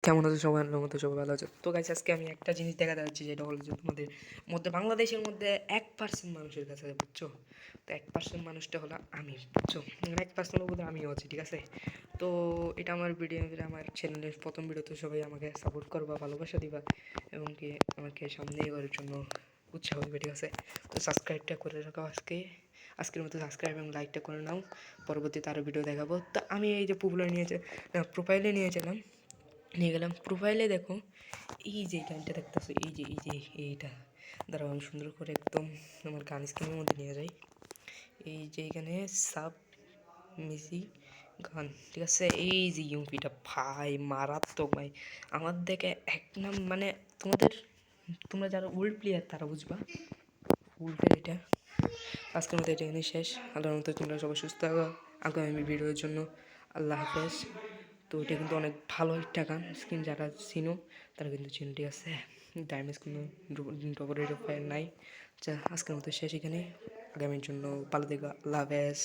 কেমন আছো সবাই? আমার মতো সবাই ভালো আছে। তো গাইস, আজকে আমি একটা জিনিস দেখাতে যাচ্ছি, যেটা হলো যে তোমাদের মধ্যে, বাংলাদেশের মধ্যে 1% মানুষের কাছে, বুঝছো? তো 1% মানুষটা হলো আমি, বুঝছো? 1% মধ্যে আমিও আছি, ঠিক আছে? তো এটা আমার ভিডিও, আমার চ্যানেলের প্রথম ভিডিও, তো সবাই আমাকে সাপোর্ট করবা, ভালোবাসা দিবা এবং কি আমাকে সামনে এগোর জন্য উৎসাহ দিবে, ঠিক আছে? তো সাবস্ক্রাইবটা করে রাখো আজকের মতো সাবস্ক্রাইব এবং লাইকটা করে নাও, পরবর্তীতে আরও ভিডিও দেখাবো। তো আমি এই যে প্রোফাইলে নিয়েছিলাম, নিয়ে গেলাম প্রোফাইলে। দেখো এই যে গানটা দেখতেছো, এই যে এইটা, দাঁড়াও আমি সুন্দর করে একদম আমার গান স্ক্রিনের মধ্যে নিয়ে যাই। এই যে এখানে সাব মিসি গান, ঠিক আছে? এই যে ইউপিটা ভাই মারাত্মক ভাই, আমার দেখে এক নাম, মানে তোমরা যারা ওল্ড প্লেয়ার তারা বুঝবা ওল্ডের এটা। আজকের মতো এটা এখানে শেষ। আল্লাহর মতো তোমরা সবাই সুস্থ থাকো। আগামী ভিডিওর জন্য আল্লাহ হাফেজ। তো এটা কিন্তু অনেক ভালো একটা গান, স্ক্রিন যারা চিনো তারা কিন্তু চিনো, ঠিক আছে? ড্যামেজ কোনো ডবল ফায়ার নাই। আচ্ছা, আজকের মতো শেষ এখানে। আগামীর জন্য ভালো থেকো, আল্লাহ হাফেজ।